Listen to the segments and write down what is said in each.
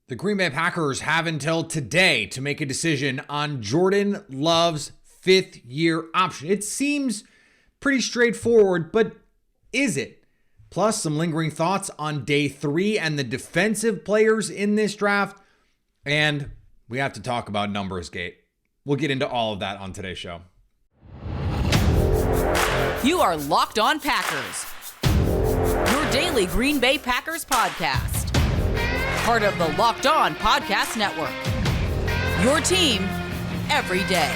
The Green Bay Packers have until today to make a decision on Jordan Love's fifth-year option. It seems pretty straightforward, but is it? Plus, some lingering thoughts on day 3 and the defensive players in this draft. And we have to talk about Numbers Gate. We'll get into all of that on today's show. You are Locked On Packers, your daily Green Bay Packers podcast. Part of the Locked On Podcast Network, your team every day.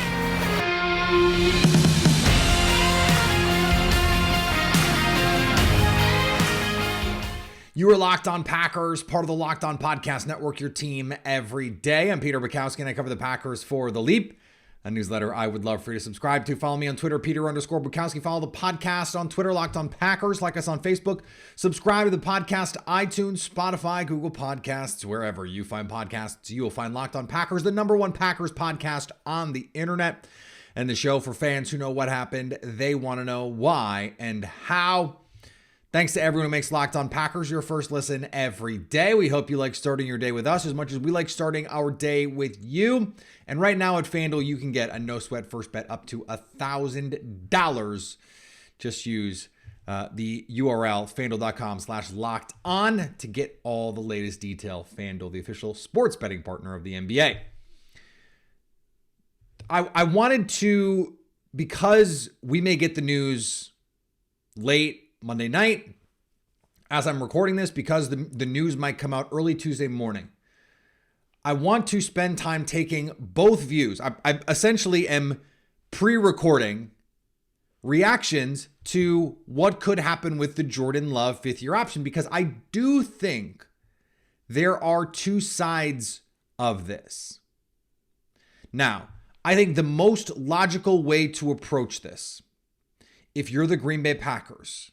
You are Locked On Packers, part of the Locked On Podcast Network, your team every day. I'm Peter Bukowski, and I cover the Packers for The Leap, a newsletter I would love for you to subscribe to. Follow me on Twitter, Peter_Bukowski. Follow the podcast on Twitter, Locked On Packers. Like us on Facebook. Subscribe to the podcast, iTunes, Spotify, Google Podcasts, wherever you find podcasts. You will find Locked On Packers, the #1 Packers podcast on the internet. And the show for fans who know what happened. They want to know why and how. Thanks to everyone who makes Locked On Packers your first listen every day. We hope you like starting your day with us as much as we like starting our day with you. And right now at FanDuel, you can get a no-sweat first bet up to $1,000. Just use the URL, FanDuel.com/LockedOn to get all the latest detail. FanDuel, the official sports betting partner of the NBA. I wanted to, because we may get the news late Monday night, as I'm recording this, because the news might come out early Tuesday morning, I want to spend time taking both views. I essentially am pre-recording reactions to what could happen with the Jordan Love fifth-year option, because I do think there are two sides of this. Now, I think the most logical way to approach this, if you're the Green Bay Packers,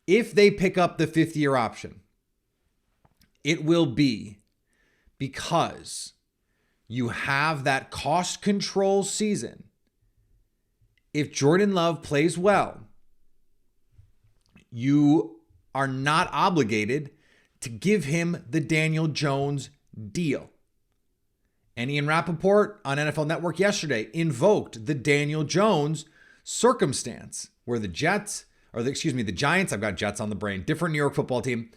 if they pick up the fifth-year option, it will be because you have that cost control season. If Jordan Love plays well, you are not obligated to give him the Daniel Jones deal. And Ian Rappaport on NFL Network yesterday invoked the Daniel Jones circumstance where the Giants, I've got Jets on the brain, different New York football team.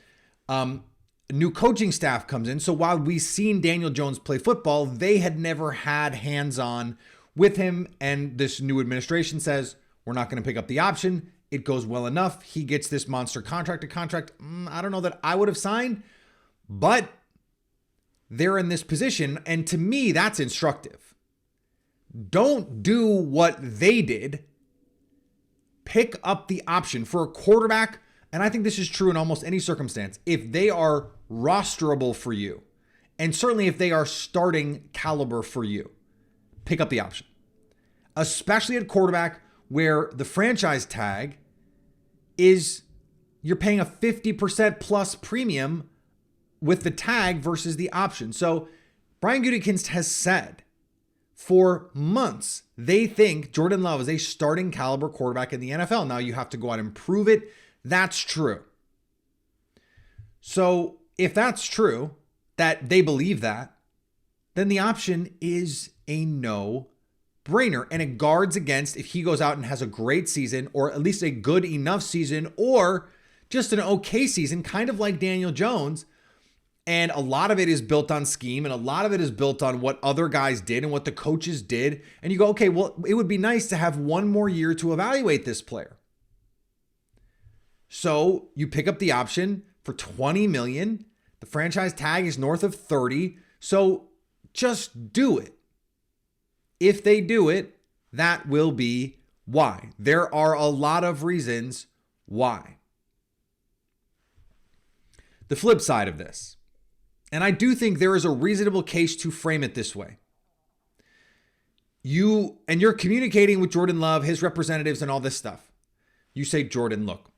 New coaching staff comes in. So while we've seen Daniel Jones play football, they had never had hands-on with him. And this new administration says, we're not going to pick up the option. It goes well enough. He gets this monster contract. I don't know that I would have signed, but they're in this position. And to me, that's instructive. Don't do what they did. Pick up the option for a quarterback, and I think this is true in almost any circumstance. If they are rosterable for you, and certainly if they are starting caliber for you, pick up the option. Especially at quarterback, where the franchise tag is, you're paying a 50% plus premium with the tag versus the option. So Brian Gutekunst has said for months, they think Jordan Love is a starting caliber quarterback in the NFL. Now you have to go out and prove it. That's true. So if that's true, that they believe that, then the option is a no-brainer. And it guards against if he goes out and has a great season, or at least a good enough season, or just an okay season, kind of like Daniel Jones. And a lot of it is built on scheme, and a lot of it is built on what other guys did and what the coaches did. And you go, okay, well, it would be nice to have one more year to evaluate this player. So you pick up the option for $20 million. The franchise tag is north of 30. So just do it. If they do it, that will be why. There are a lot of reasons why. The flip side of this, and I do think there is a reasonable case to frame it this way. You're communicating with Jordan Love, his representatives, and all this stuff. You say, Jordan, look,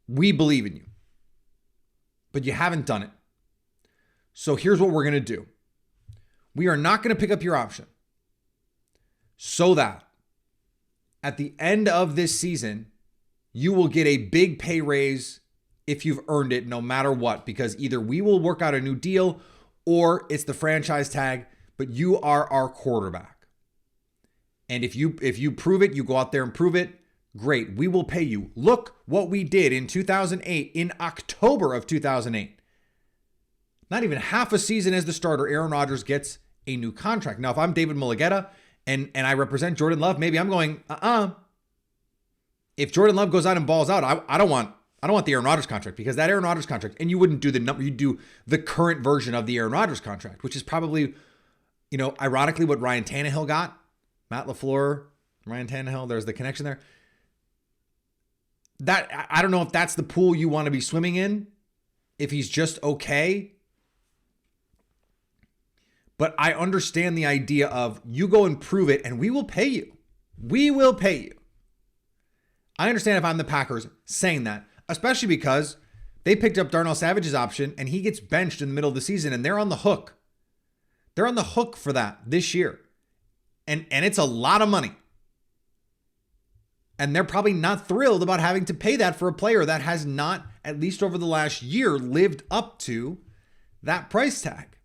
we believe in you, but you haven't done it. So here's what we're going to do. We are not going to pick up your option so that at the end of this season, you will get a big pay raise if you've earned it no matter what, because either we will work out a new deal or it's the franchise tag, but you are our quarterback. And if you prove it, you go out there and prove it, great. We will pay you. Look what we did in 2008, in October of 2008. Not even half a season as the starter, Aaron Rodgers gets a new contract. Now, if I'm David Mulligetta and I represent Jordan Love, maybe I'm going, If Jordan Love goes out and balls out, I don't want the Aaron Rodgers contract, because that Aaron Rodgers contract, and you wouldn't do the number, you'd do the current version of the Aaron Rodgers contract, which is probably, ironically what Ryan Tannehill got. Matt LaFleur, Ryan Tannehill, there's the connection there. That, I don't know if that's the pool you want to be swimming in, if he's just okay. But I understand the idea of you go and prove it and we will pay you. We will pay you. I understand if I'm the Packers saying that, especially because they picked up Darnell Savage's option and he gets benched in the middle of the season and they're on the hook. They're on the hook for that this year. And it's a lot of money. And they're probably not thrilled about having to pay that for a player that has not, at least over the last year, lived up to that price tag.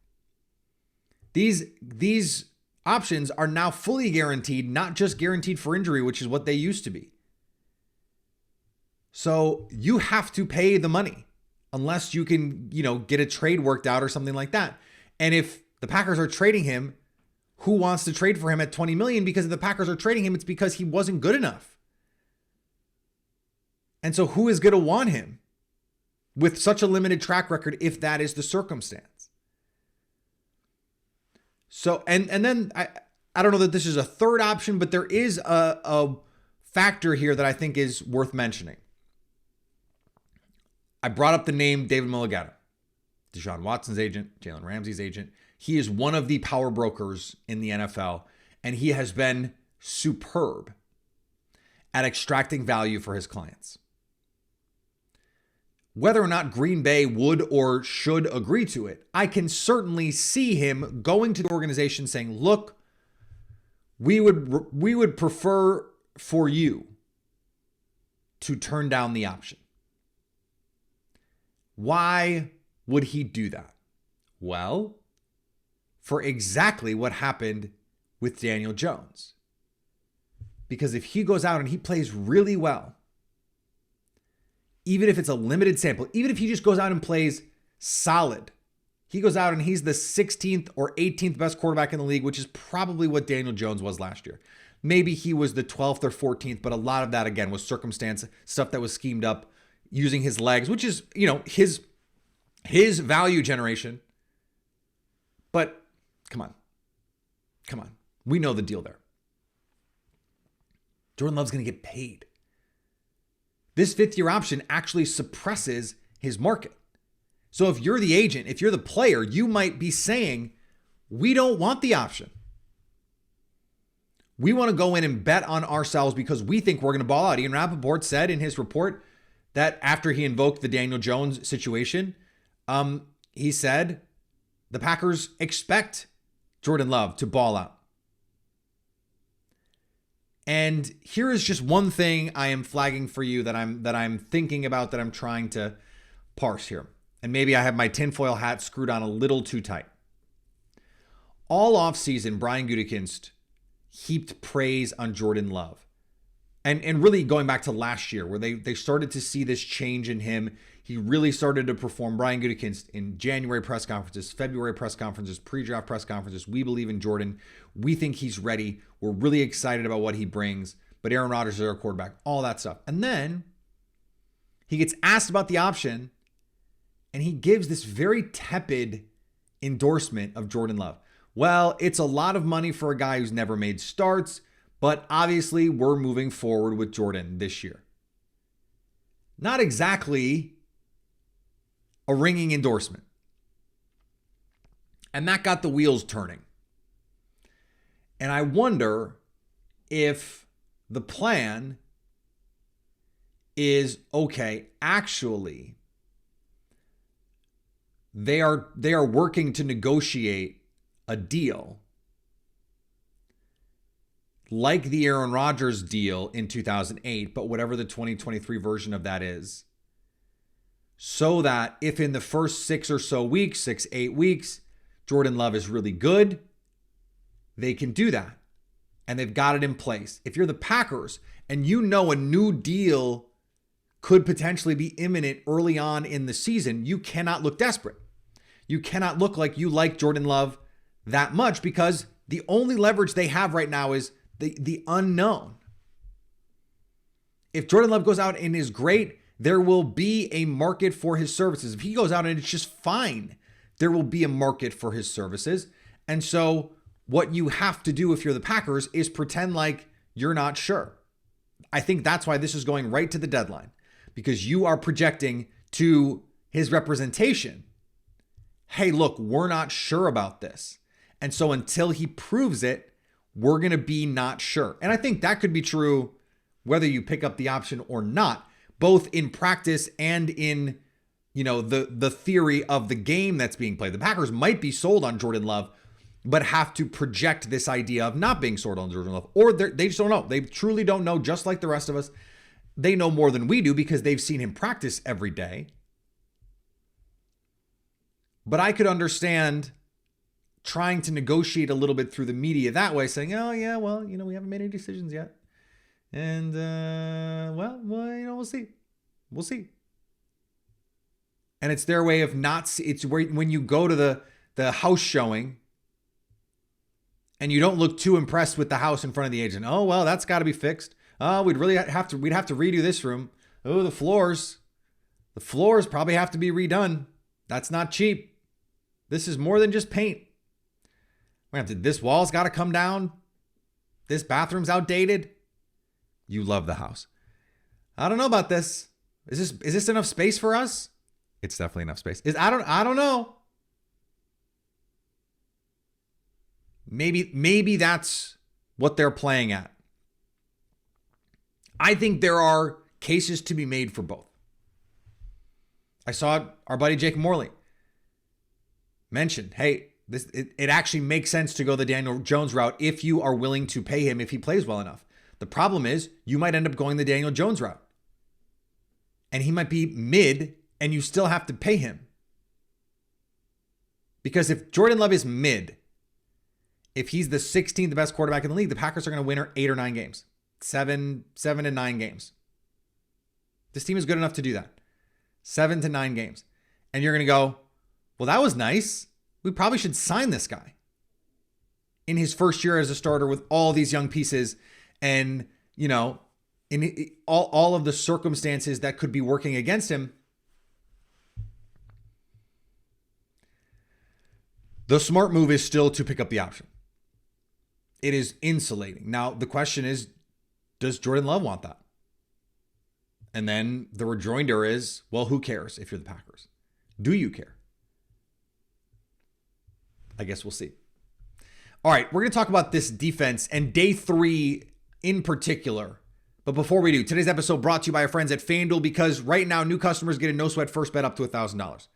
These options are now fully guaranteed, not just guaranteed for injury, which is what they used to be. So you have to pay the money unless you can, get a trade worked out or something like that. And if the Packers are trading him, who wants to trade for him at $20 million? Because if the Packers are trading him, it's because he wasn't good enough. And so who is going to want him with such a limited track record if that is the circumstance? So, and then I don't know that this is a third option, but there is a factor here that I think is worth mentioning. I brought up the name David Mulligetta, Deshaun Watson's agent, Jalen Ramsey's agent. He is one of the power brokers in the NFL, and he has been superb at extracting value for his clients. Whether or not Green Bay would or should agree to it, I can certainly see him going to the organization saying, look, we would prefer for you to turn down the option. Why would he do that? Well, for exactly what happened with Daniel Jones. Because if he goes out and he plays really well, even if it's a limited sample, even if he just goes out and plays solid, he goes out and he's the 16th or 18th best quarterback in the league, which is probably what Daniel Jones was last year. Maybe he was the 12th or 14th, but a lot of that, again, was circumstance, stuff that was schemed up using his legs, which is, his value generation. But come on. We know the deal there. Jordan Love's going to get paid. This fifth-year option actually suppresses his market. So if you're the agent, if you're the player, you might be saying, we don't want the option. We want to go in and bet on ourselves because we think we're going to ball out. Ian Rappaport said in his report that after he invoked the Daniel Jones situation, he said the Packers expect Jordan Love to ball out. And here is just one thing I am flagging for you that I'm thinking about, that I'm trying to parse here. And maybe I have my tinfoil hat screwed on a little too tight. All offseason, Brian Gutekunst heaped praise on Jordan Love. And really going back to last year, where they started to see this change in him. He really started to perform. Brian Gutekunst in January press conferences, February press conferences, pre-draft press conferences. We believe in Jordan. We think he's ready. We're really excited about what he brings. But Aaron Rodgers is our quarterback. All that stuff. And then he gets asked about the option, and he gives this very tepid endorsement of Jordan Love. Well, it's a lot of money for a guy who's never made starts, but obviously we're moving forward with Jordan this year. Not exactly a ringing endorsement. And that got the wheels turning. And I wonder if the plan is, okay, actually, they are working to negotiate a deal like the Aaron Rodgers deal in 2008, but whatever the 2023 version of that is, so that if in the first 8 weeks, Jordan Love is really good, they can do that. And they've got it in place. If you're the Packers and you know a new deal could potentially be imminent early on in the season, you cannot look desperate. You cannot look like you like Jordan Love that much, because the only leverage they have right now is the unknown. If Jordan Love goes out and is great, there will be a market for his services. If he goes out and it's just fine, there will be a market for his services. And so what you have to do if you're the Packers is pretend like you're not sure. I think that's why this is going right to the deadline, because you are projecting to his representation, hey, look, we're not sure about this. And so until he proves it, we're going to be not sure. And I think that could be true whether you pick up the option or not, both in practice and in, the theory of the game that's being played. The Packers might be sold on Jordan Love, but have to project this idea of not being sold on Jordan Love, or they just don't know. They truly don't know, just like the rest of us. They know more than we do because they've seen him practice every day. But I could understand trying to negotiate a little bit through the media that way, saying, oh, yeah, well, we haven't made any decisions yet. And, we'll see. We'll see. And it's their way of it's where when you go to the house showing and you don't look too impressed with the house in front of the agent. Oh, well, that's got to be fixed. Oh, we'd have to redo this room. Oh, the floors probably have to be redone. That's not cheap. This is more than just paint. This wall's got to come down. This bathroom's outdated. You love the house. I don't know about this. Is this enough space for us? It's definitely enough space. I don't know. Maybe that's what they're playing at. I think there are cases to be made for both. I saw our buddy Jake Morley mentioned, hey, it actually makes sense to go the Daniel Jones route if you are willing to pay him if he plays well enough. The problem is you might end up going the Daniel Jones route. And he might be mid and you still have to pay him. Because if Jordan Love is mid, if he's the 16th best quarterback in the league, the Packers are going to win 8 or 9 games. 7 to 9 games. This team is good enough to do that. 7 to 9 games. And you're going to go, well, that was nice. We probably should sign this guy in his first year as a starter with all these young pieces and, in all of the circumstances that could be working against him. The smart move is still to pick up the option. It is insulating. Now, the question is, does Jordan Love want that? And then the rejoinder is, well, who cares if you're the Packers? Do you care? I guess we'll see. All right, we're going to talk about this defense and day 3 in particular. But before we do, today's episode brought to you by our friends at FanDuel, because right now new customers get a no-sweat first bet up to $1,000.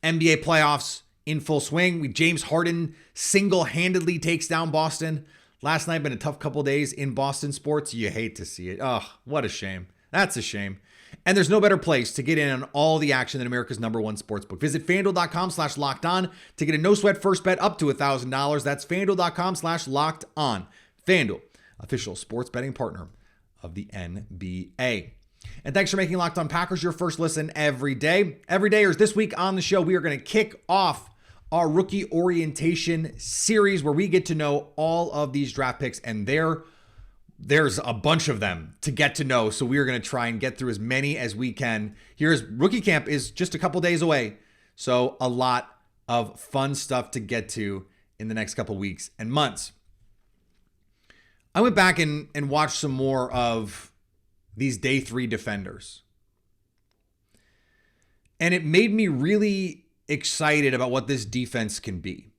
NBA playoffs in full swing. James Harden single-handedly takes down Boston. Last night been a tough couple days in Boston sports. You hate to see it. Oh, what a shame. That's a shame. And there's no better place to get in on all the action than America's #1 sportsbook. Visit FanDuel.com/lockedon to get a no-sweat first bet up to $1,000. That's FanDuel.com/lockedon. FanDuel, official sports betting partner of the NBA. And thanks for making Locked On Packers your first listen every day. Every day, or this week on the show, we are going to kick off our rookie orientation series where we get to know all of these draft picks, and there's a bunch of them to get to know. So we are going to try and get through as many as we can. Here's rookie camp is just a couple days away. So a lot of fun stuff to get to in the next couple weeks and months. I went back and watched some more of these day 3 defenders. And it made me really excited about what this defense can be.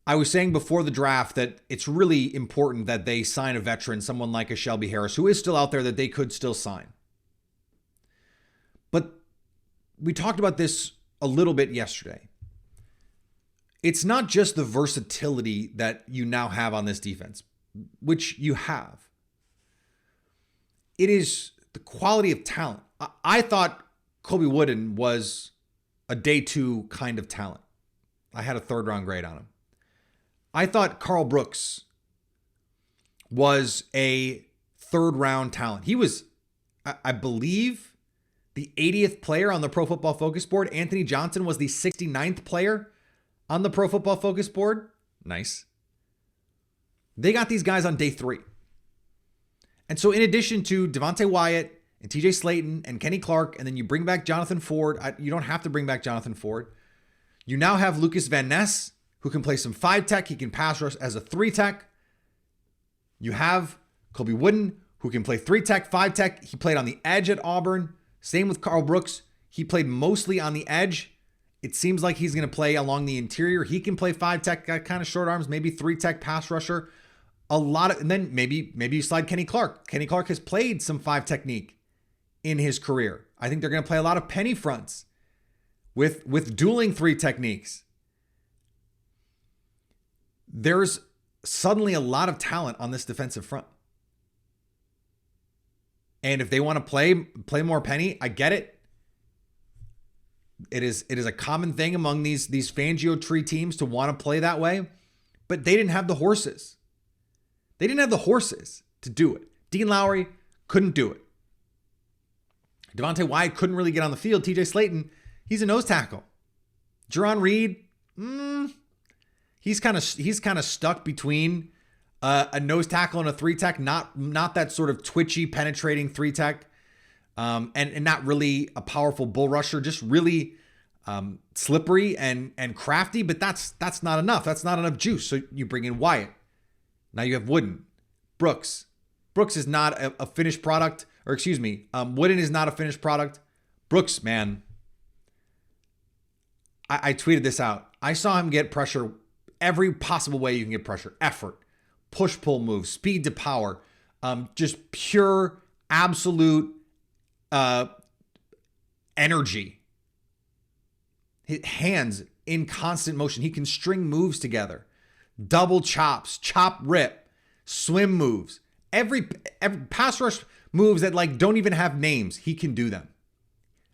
I was saying before the draft that it's really important that they sign a veteran, someone like a Shelby Harris, who is still out there, that they could still sign. But we talked about this a little bit yesterday. It's not just the versatility that you now have on this defense, which you have. It is the quality of talent. I thought Colby Wooden was a day 2 kind of talent. I had a 3rd round grade on him. I thought Carl Brooks was a 3rd round talent. He was, I believe, the 80th player on the Pro Football Focus board. Anthony Johnson was the 69th player on the Pro Football Focus board. Nice. They got these guys on day 3. And so in addition to Devontae Wyatt and TJ Slayton and Kenny Clark, and then you bring back Jonathan Ford. You don't have to bring back Jonathan Ford. You now have Lucas Van Ness, who can play some 5 tech. He can pass rush as a 3 tech. You have Colby Wooden, who can play 3 tech, 5 tech. He played on the edge at Auburn. Same with Carl Brooks. He played mostly on the edge. It seems like he's going to play along the interior. He can play 5 tech, got kind of short arms, maybe 3 tech pass rusher. And then maybe you slide Kenny Clark. Kenny Clark has played some 5 technique in his career. I think they're going to play a lot of penny fronts with dueling 3 techniques. There's suddenly a lot of talent on this defensive front. And if they want to play more penny, I get it. It is a common thing among these Fangio tree teams to want to play that way, but they didn't have the horses. They didn't have the horses to do it. Dean Lowry couldn't do it. Devontae Wyatt couldn't really get on the field. TJ Slayton, he's a nose tackle. Jerron Reed, he's kind of stuck between a nose tackle and a 3 tech, not that sort of twitchy, penetrating 3 tech, and not really a powerful bull rusher, just really slippery and crafty. But that's not enough. That's not enough juice. So you bring in Wyatt. Now you have Wooden, Brooks. Brooks is not a finished product, or excuse me, Wooden is not a finished product. Brooks, man, I tweeted this out. I saw him get pressure every possible way you can get pressure. Effort, push-pull moves, speed to power, just pure, absolute energy. His hands in constant motion. He can string moves together. Double chops, chop rip, swim moves. Every pass rush moves that like don't even have names, he can do them.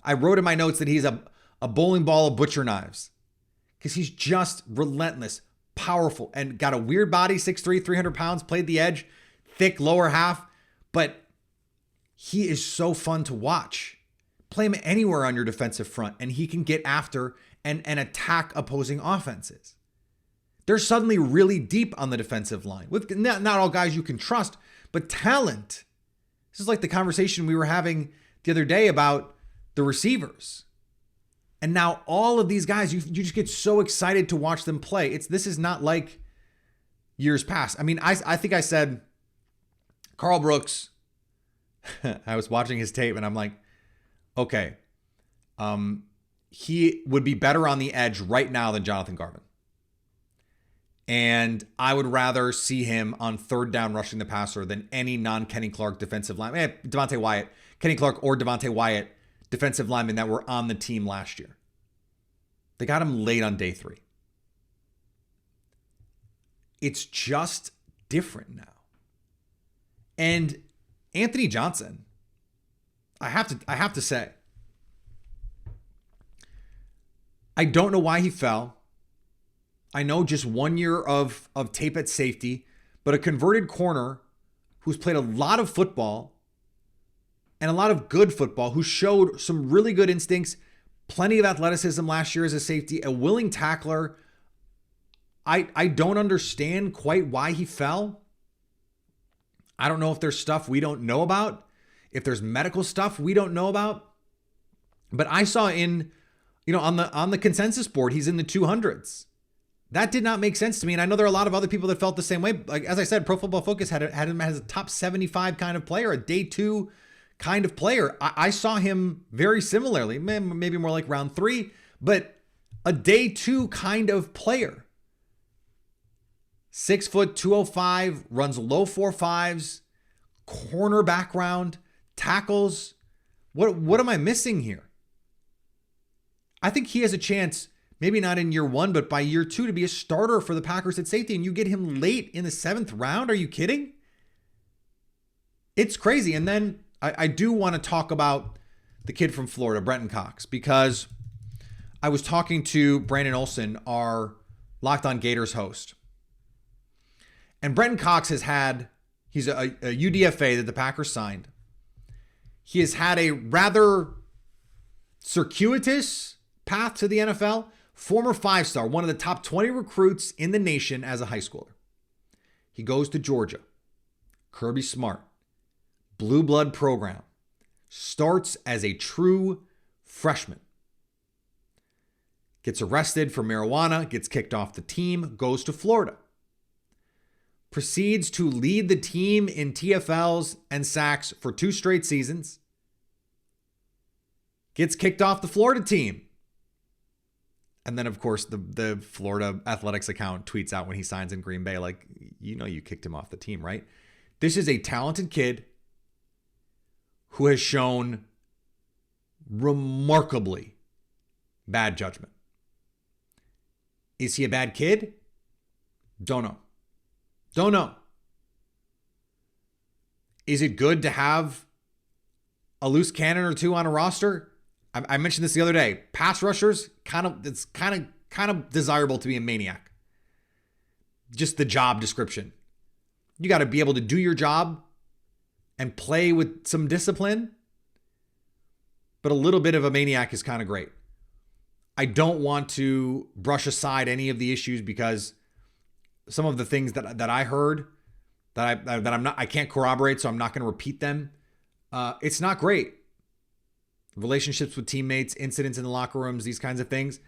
I wrote in my notes that he's a bowling ball of butcher knives because he's just relentless, powerful, and got a weird body, 6'3", 300 pounds, played the edge, thick lower half, but he is so fun to watch. Play him anywhere on your defensive front, and he can get after and attack opposing offenses. They're suddenly really deep on the defensive line with not all guys you can trust, but talent. This is like the conversation we were having the other day about the receivers. And now all of these guys, you just get so excited to watch them play. This is not like years past. I mean, I think I said Carl Brooks. I was watching his tape and I'm like, okay, he would be better on the edge right now than Jonathan Garvin. And I would rather see him on 3rd down rushing the passer than any non-Kenny Clark defensive lineman. Devontae Wyatt, Kenny Clark or Devontae Wyatt defensive linemen that were on the team last year. They got him late on day 3. It's just different now. And Anthony Johnson, I have to say, I don't know why he fell. I know just 1 year of tape at safety, but a converted corner who's played a lot of football and a lot of good football, who showed some really good instincts, plenty of athleticism last year as a safety, a willing tackler. I don't understand quite why he fell. I don't know if there's stuff we don't know about, if there's medical stuff we don't know about. But I saw on the consensus board, he's in the 200s. That did not make sense to me. And I know there are a lot of other people that felt the same way. Like, as I said, Pro Football Focus had him as a top 75 kind of player, a day 2 kind of player. I saw him very similarly, maybe more like round 3, but a day 2 kind of player. 6 foot, 205, runs low 4.5s, corner background, tackles. What am I missing here? I think he has a chance, maybe not in year 1, but by year 2 to be a starter for the Packers at safety, and you get him late in the 7th round. Are you kidding? It's crazy. And then I do want to talk about the kid from Florida, Brenton Cox, because I was talking to Brandon Olson, our Locked On Gators host. And Brenton Cox he's a UDFA that the Packers signed. He has had a rather circuitous path to the NFL. Former 5-star, one of the top 20 recruits in the nation as a high schooler. He goes to Georgia. Kirby Smart. Blue blood program. Starts as a true freshman. Gets arrested for marijuana, gets kicked off the team, goes to Florida. Proceeds to lead the team in TFLs and sacks for 2 straight seasons. Gets kicked off the Florida team. And then, of course, the Florida Athletics account tweets out when he signs in Green Bay, like, you kicked him off the team, right? This is a talented kid who has shown remarkably bad judgment. Is he a bad kid? Don't know. Is it good to have a loose cannon or 2 on a roster? I mentioned this the other day. Pass rushers, it's kind of desirable to be a maniac. Just the job description. You got to be able to do your job and play with some discipline. But a little bit of a maniac is kind of great. I don't want to brush aside any of the issues because some of the things that I heard that I can't corroborate, so I'm not going to repeat them. It's not great. Relationships with teammates, incidents in the locker rooms, these kinds of things.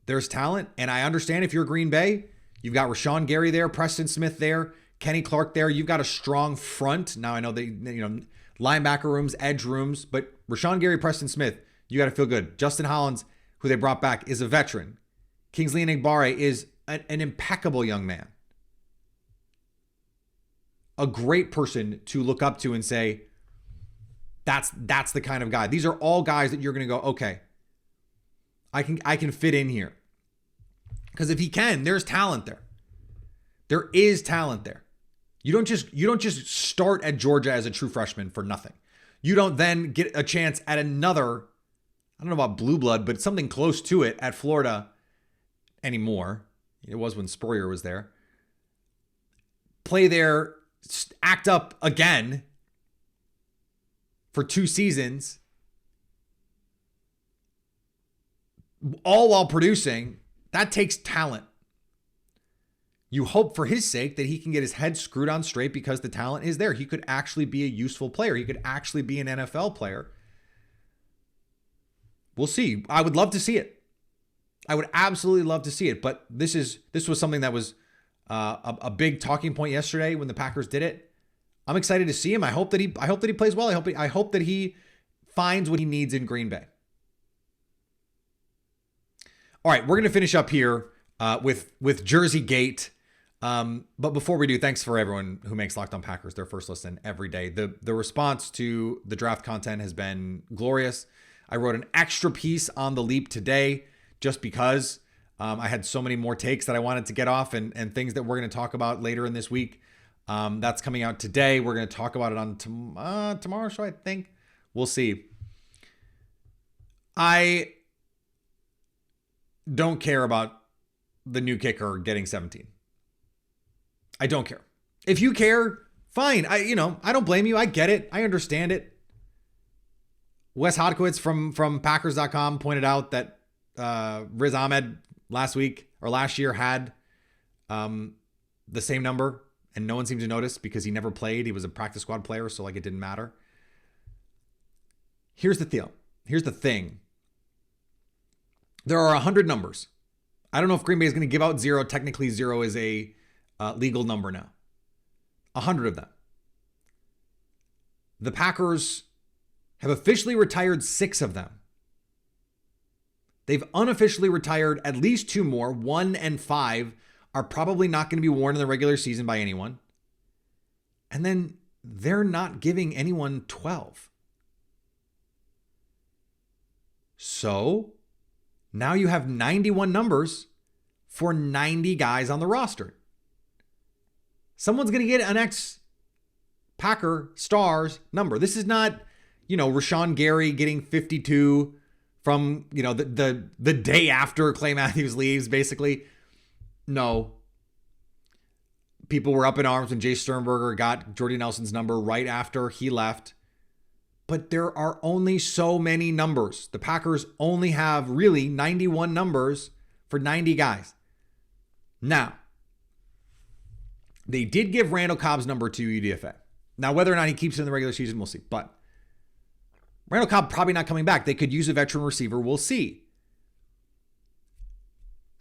There's talent, and I understand if you're Green Bay, you've got Rashawn Gary there, Preston Smith there, Kenny Clark there. You've got a strong front. Now I know linebacker rooms, edge rooms, but Rashawn Gary, Preston Smith, you got to feel good. Justin Hollins, who they brought back, is a veteran. Kingsley Enagbare is an impeccable young man. A great person to look up to and say, that's the kind of guy. These are all guys that you're going to go, okay, I can fit in here. Because if he can, there's talent there. There is talent there. You don't just start at Georgia as a true freshman for nothing. You don't then get a chance at another, I don't know about blue blood, but something close to it at Florida anymore. It was when Spurrier was there. Play there, act up again for 2 seasons, all while producing. That takes talent. You hope for his sake that he can get his head screwed on straight because the talent is there. He could actually be a useful player. He could actually be an NFL player. We'll see. I would love to see it. I would absolutely love to see it. But this was something that was a big talking point yesterday when the Packers did it. I'm excited to see him. I hope that he plays well. I hope that he finds what he needs in Green Bay. All right, we're going to finish up here with Jersey Gate. But before we do, thanks for everyone who makes Locked On Packers their first listen every day. The response to the draft content has been glorious. I wrote an extra piece on the Leap today just because I had so many more takes that I wanted to get off and things that we're going to talk about later in this week. That's coming out today. We're going to talk about it on tomorrow's show, I think. We'll see. I don't care about the new kicker getting 17. I don't care. If you care, fine. I don't blame you. I get it. I understand it. Wes Hodkiewicz from Packers.com pointed out that Riz Ahmed last year had the same number, and no one seemed to notice because he never played. He was a practice squad player, so it didn't matter. Here's the deal. Here's the thing. There are 100 numbers. I don't know if Green Bay is going to give out 0. Technically, 0 is a legal number now. 100 of them. The Packers have officially retired 6 of them. They've unofficially retired at least 2 more. 1 and 5 are probably not going to be worn in the regular season by anyone. And then they're not giving anyone 12. So now you have 91 numbers for 90 guys on the roster. Someone's going to get an Packer stars number. This is not, Rashawn Gary getting 52 from, the day after Clay Matthews leaves, basically. No. People were up in arms when Jay Sternberger got Jordy Nelson's number right after he left. But there are only so many numbers. The Packers only have really 91 numbers for 90 guys. Now, they did give Randall Cobb's number to UDFA. Now, whether or not he keeps it in the regular season, we'll see. But Randall Cobb probably not coming back. They could use a veteran receiver. We'll see.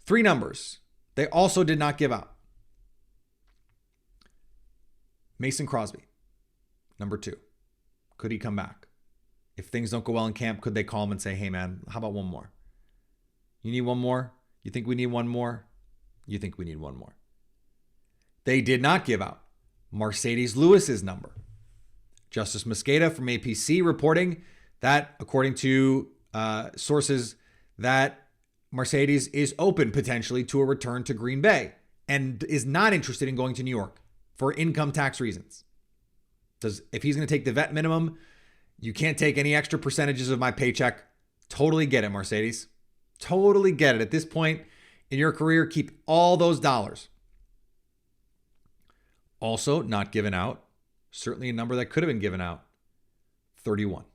3 numbers they also did not give out. Mason Crosby, number 2. Could he come back? If things don't go well in camp, could they call him and say, hey, man, how about one more? You need one more? You think we need one more? You think we need one more? They did not give out Mercedes Lewis's number. Justice Mosqueda from APC reporting that, according to sources, that Mercedes is open potentially to a return to Green Bay and is not interested in going to New York for income tax reasons. If he's going to take the vet minimum, you can't take any extra percentages of my paycheck. Totally get it, Mercedes. Totally get it. At this point in your career, keep all those dollars. Also not given out, certainly a number that could have been given out, 31.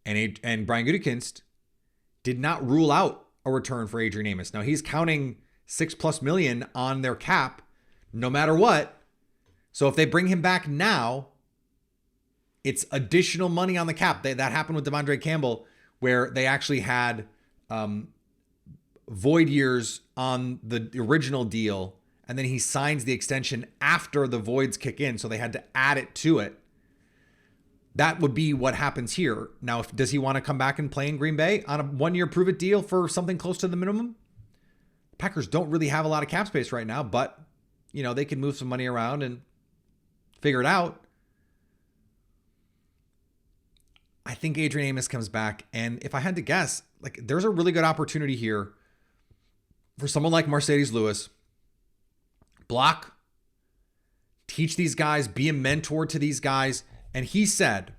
And Brian Gutekunst did not rule out a return for Adrian Amos. Now he's counting $6+ million on their cap no matter what. So if they bring him back now, it's additional money on the cap. That happened with Devondre Campbell, where they actually had void years on the original deal, and then he signs the extension after the voids kick in, so they had to add it to it. That would be what happens here. Now, does he want to come back and play in Green Bay on a 1-year prove-it deal for something close to the minimum? The Packers don't really have a lot of cap space right now, but they can move some money around and figure it out. I think Adrian Amos comes back, and if I had to guess, there's a really good opportunity here for someone like Mercedes Lewis. Block, teach these guys, be a mentor to these guys. And he said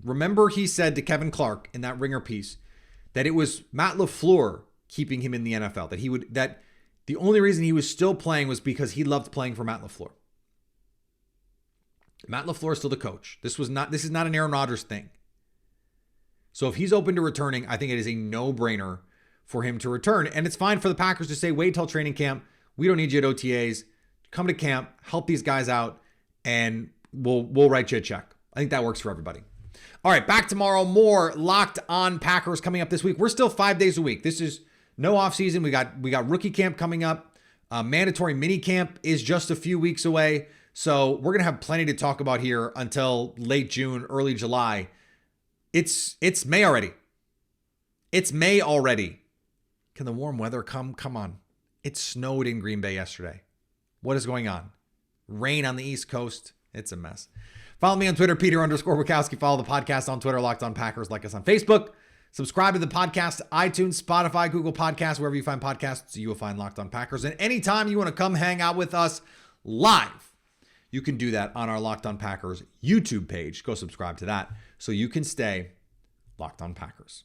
to Kevin Clark in that Ringer piece that it was Matt LaFleur keeping him in the NFL, that the only reason he was still playing was because he loved playing for Matt LaFleur. Matt LaFleur is still the coach. This is not an Aaron Rodgers thing. So if he's open to returning, I think it is a no-brainer for him to return. And it's fine for the Packers to say, wait till training camp. We don't need you at OTAs. Come to camp, help these guys out, and we'll write you a check. I think that works for everybody. All right, back tomorrow. More Locked On Packers coming up this week. We're still 5 days a week. This is no offseason. We got rookie camp coming up. Mandatory mini camp is just a few weeks away. So we're going to have plenty to talk about here until late June, early July. It's May already. It's May already. Can the warm weather come? Come on. It snowed in Green Bay yesterday. What is going on? Rain on the East Coast. It's a mess. Follow me on Twitter, Peter_Bukowski. Follow the podcast on Twitter, Locked On Packers. Like us on Facebook. Subscribe to the podcast, iTunes, Spotify, Google Podcasts, wherever you find podcasts, you will find Locked On Packers. And anytime you want to come hang out with us live, you can do that on our Locked On Packers YouTube page. Go subscribe to that so you can stay Locked On Packers.